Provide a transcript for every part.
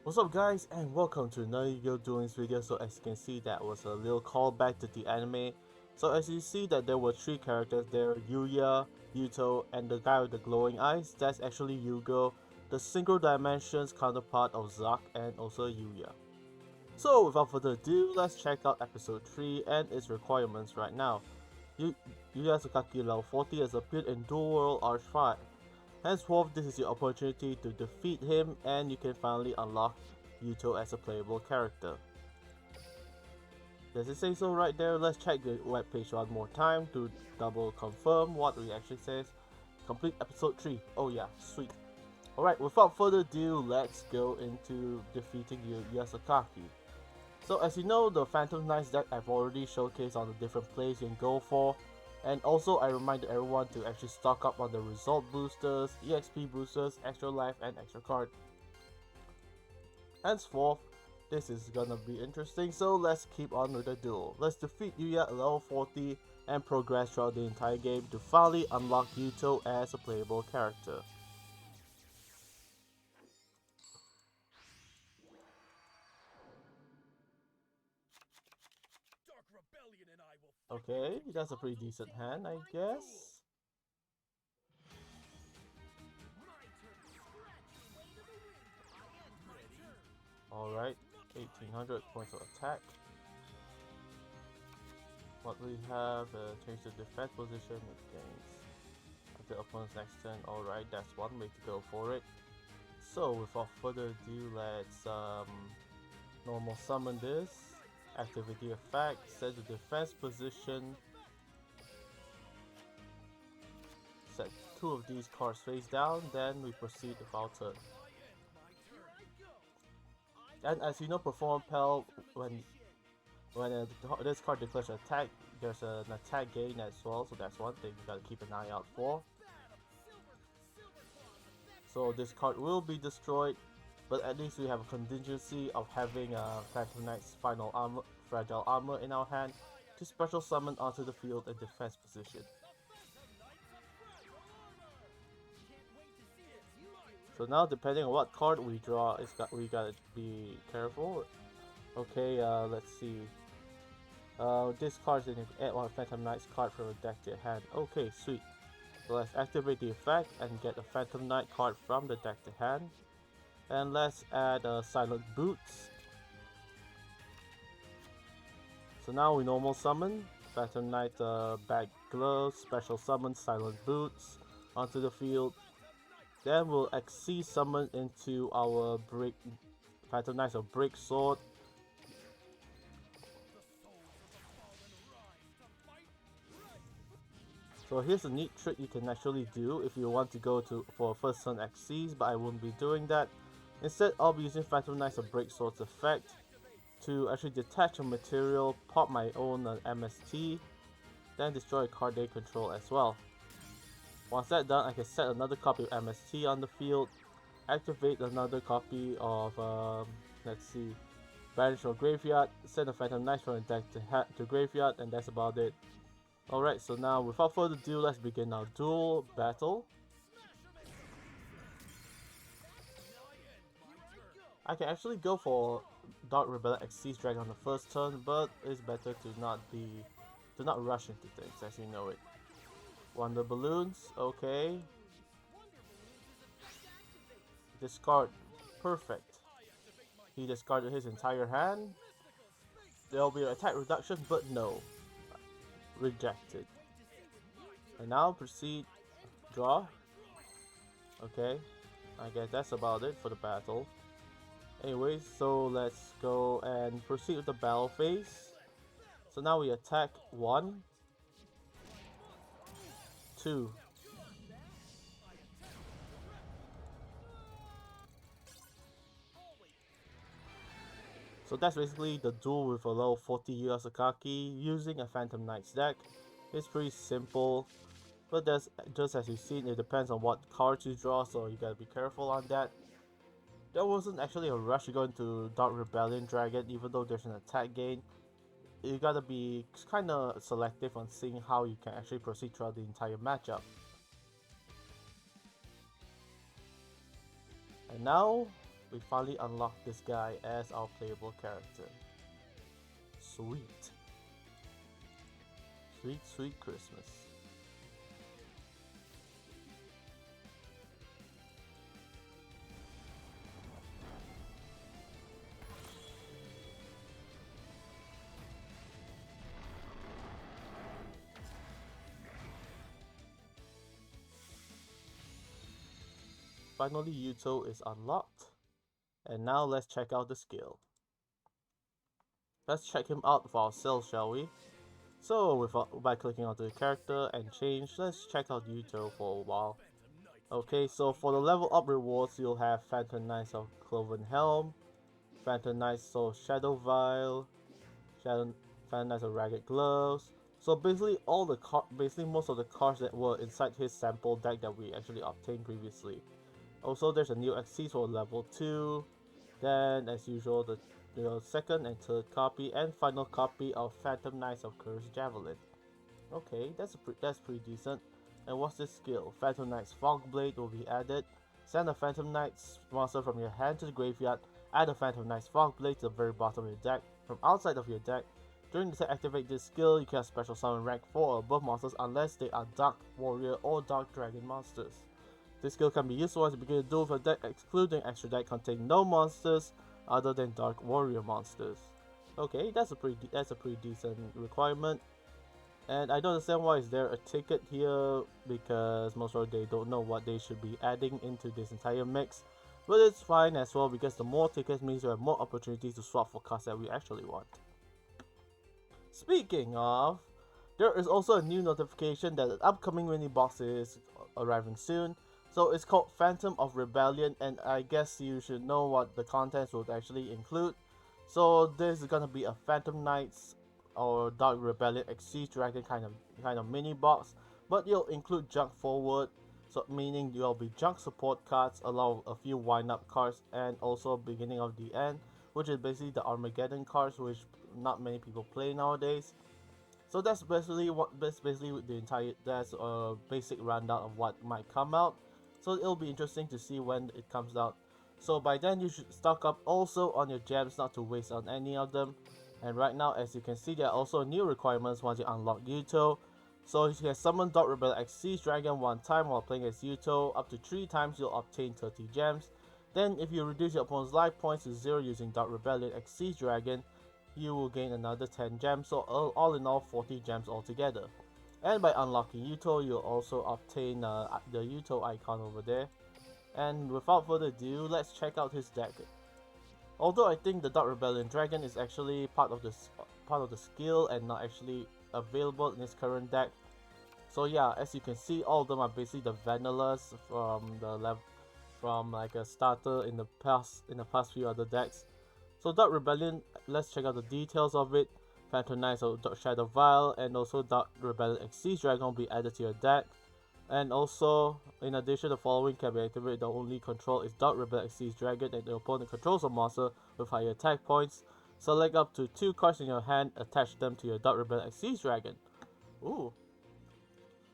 What's up guys and welcome to another YuGiOh Duelist video. So as you can see, that was a little callback to the anime. So as you see that there were three characters there, Yuya, Yuto, and the guy with the glowing eyes. That's actually YuGiOh, the synchro dimensions counterpart of Zack and also Yuya. So without further ado, let's check out episode 3 and its requirements right now. Yuya Sakaki level 40 has appeared in Duel World Arch 5. Henceforth, this is your opportunity to defeat him and you can finally unlock Yuto as a playable character. Does it say so right there? Let's check the webpage one more time to double confirm what it actually says. Complete episode 3. Oh yeah, sweet. Alright, without further ado, let's go into defeating Yuya Sakaki. So as you know, the Phantom Knights deck I've already showcased on the different plays you can go for. And also I reminded everyone to actually stock up on the result boosters, EXP boosters, extra life and extra card. Henceforth, this is gonna be interesting, so let's keep on with the duel. Let's defeat Yuya at level 40 and progress throughout the entire game to finally unlock Yuto as a playable character. Okay, that's a pretty decent hand, I guess. Alright, 1800 points of attack. What we have, change the defense position, it gains at the opponent's next turn. Alright, that's one way to go for it. So without further ado, let's normal summon this. Activate the effect, set the defense position. Set two of these cards face down, then we proceed with our turn. And as you know, perform Pel when this card declares an attack, there's an attack gain as well, so that's one thing you gotta keep an eye out for. So this card will be destroyed, but at least we have a contingency of having Phantom Knight's final armor, fragile armor in our hand to special summon onto the field in defense position. So now, depending on what card we draw, we gotta be careful. Okay, let's see. This card is add one Phantom Knight's card from the deck to your hand. Okay, sweet. So let's activate the effect and get a Phantom Knight card from the deck to hand. And let's add Silent Boots. So now we normal summon Phantom Knight Bag Gloves, special summon Silent Boots onto the field. Then we'll XC summon into our Phantom Knights of Break Sword. So here's a neat trick you can actually do if you want to go for first turn XCs, but I won't be doing that. Instead, I'll be using Phantom Knights of Break Sword's effect to actually detach a material, pop my own MST, then destroy a card they control as well. Once that's done, I can set another copy of MST on the field, activate another copy of, let's see, Banish from Graveyard, send a Phantom Knight from the deck to Graveyard, and that's about it. Alright, so now without further ado, let's begin our duel battle. I can actually go for Dark Rebellion Xyz Dragon on the first turn, but it's better to not rush into things as you know it. Wonder Balloons, okay. Discard, perfect. He discarded his entire hand. There'll be an attack reduction, but no. Rejected. And now proceed, draw. Okay, I guess that's about it for the battle. Anyways, so let's go and proceed with the battle phase. So now we attack 1, 2. So that's basically the duel with a level 40 Yuya Sakaki using a Phantom Knights deck. It's pretty simple, but just as you've seen, it depends on what cards you draw, so you gotta be careful on that. There wasn't actually a rush to go into Dark Rebellion Dragon, even though there's an attack gain. You gotta be kinda selective on seeing how you can actually proceed throughout the entire matchup. And now, we finally unlocked this guy as our playable character. Sweet. Sweet, sweet Christmas. Finally, Yuto is unlocked. And now let's check out the skill. Let's check him out for ourselves, shall we? So, by clicking onto the character and change, let's check out Yuto for a while. Okay, so for the level up rewards, you'll have Phantom Knights of Cloven Helm, Phantom Knights of Shadow Vial, Phantom Knights of Ragged Gloves. So basically most of the cards that were inside his sample deck that we actually obtained previously. Also, there's a new XC for level 2. Then, as usual, the second and third copy and final copy of Phantom Knights of Cursed Javelin. Okay, that's pretty decent. And what's this skill? Phantom Knight's Fog Blade will be added. Send a Phantom Knight's monster from your hand to the graveyard. Add a Phantom Knight's Fog Blade to the very bottom of your deck from outside of your deck. During the time activate this skill, you can special summon rank 4 or above monsters unless they are Dark Warrior or Dark Dragon monsters. This skill can be useful as a beginner duel for a deck excluding extra deck containing no monsters other than Dark Warrior monsters. Okay, that's a pretty decent requirement. And I don't understand why is there a ticket here, because most of they don't know what they should be adding into this entire mix. But it's fine as well, because the more tickets means you have more opportunities to swap for cards that we actually want. Speaking of, there is also a new notification that an upcoming mini box is arriving soon. So it's called Phantom of Rebellion, and I guess you should know what the contents would actually include. So this is gonna be a Phantom Knights or Dark Rebellion Exceed Dragon kind of mini box, but you'll include junk forward, so meaning there'll be junk support cards along with a few wind up cards, and also beginning of the end, which is basically the Armageddon cards, which not many people play nowadays. So that's basically that's a basic rundown of what might come out. So it'll be interesting to see when it comes out. So by then you should stock up also on your gems, not to waste on any of them. And right now, as you can see, there are also new requirements once you unlock Yuto. So you can summon Dark Rebel X Siege Dragon one time while playing as Yuto. Up to 3 times you'll obtain 30 gems. Then if you reduce your opponent's life points to 0 using Dark Rebellion X Siege Dragon, you will gain another 10 gems, so all in all 40 gems altogether. And by unlocking Yuto, you'll also obtain the Yuto icon over there. And without further ado, let's check out his deck. Although I think the Dark Rebellion Dragon is actually part of the skill and not actually available in his current deck. So yeah, as you can see, all of them are basically the vanillas from like a starter in the past few other decks. So Dark Rebellion, let's check out the details of it. Phantom Knights of Shadow Vial and also Dark Rebellion Exceed Dragon will be added to your deck. And also, in addition, the following can be activated. The only control is Dark Rebellion Exceed Dragon, and the opponent controls a monster with higher attack points. Select up to 2 cards in your hand, attach them to your Dark Rebellion Exceed Dragon. Ooh.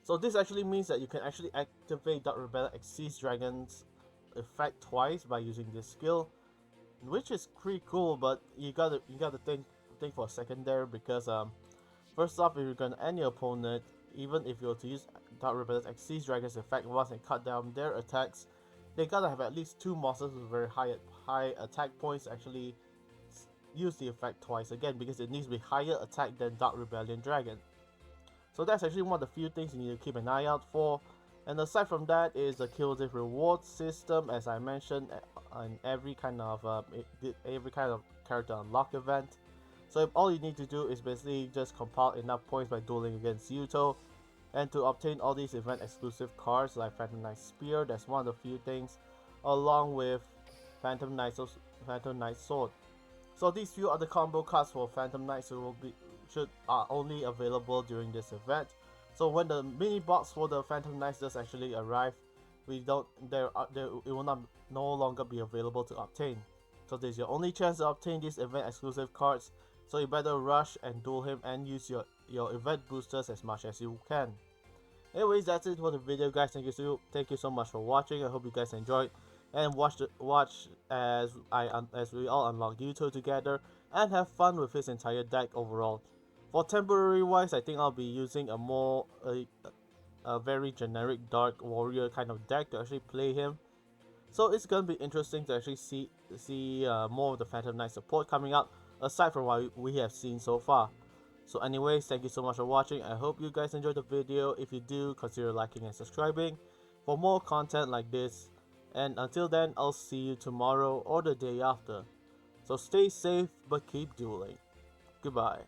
So this actually means that you can actually activate Dark Rebellion Exceed Dragon's effect twice by using this skill, which is pretty cool. But you gotta think for a second there, because first off, if you're gonna end your opponent, even if you were to use Dark Rebellion Exceed Dragon's effect once and cut down their attacks, they gotta have at least 2 monsters with very high attack points to actually use the effect twice again, because it needs to be higher attack than Dark Rebellion Dragon. So that's actually one of the few things you need to keep an eye out for. And aside from that is the cumulative reward system, as I mentioned, in every kind of character unlock event. So if all you need to do is basically just compile enough points by dueling against Yuto, and to obtain all these event exclusive cards like Phantom Knight's Spear, that's one of the few things, along with Phantom Knight's Sword. So these few other combo cards for Phantom Knights are only available during this event. So when the mini box for the Phantom Knights does actually arrive, it will no longer be available to obtain. So this is your only chance to obtain these event exclusive cards. So you better rush and duel him and use your event boosters as much as you can. Anyways, that's it for the video, guys. Thank you so much for watching. I hope you guys enjoyed. and watch as we all unlock Yuto together and have fun with his entire deck overall. For temporary wise, I think I'll be using a very generic dark warrior kind of deck to actually play him. So it's gonna be interesting to actually see more of the Phantom Knight support coming up, aside from what we have seen so far. So anyways, thank you so much for watching. I hope you guys enjoyed the video. If you do, consider liking and subscribing for more content like this. And until then, I'll see you tomorrow or the day after. So stay safe, but keep dueling. Goodbye.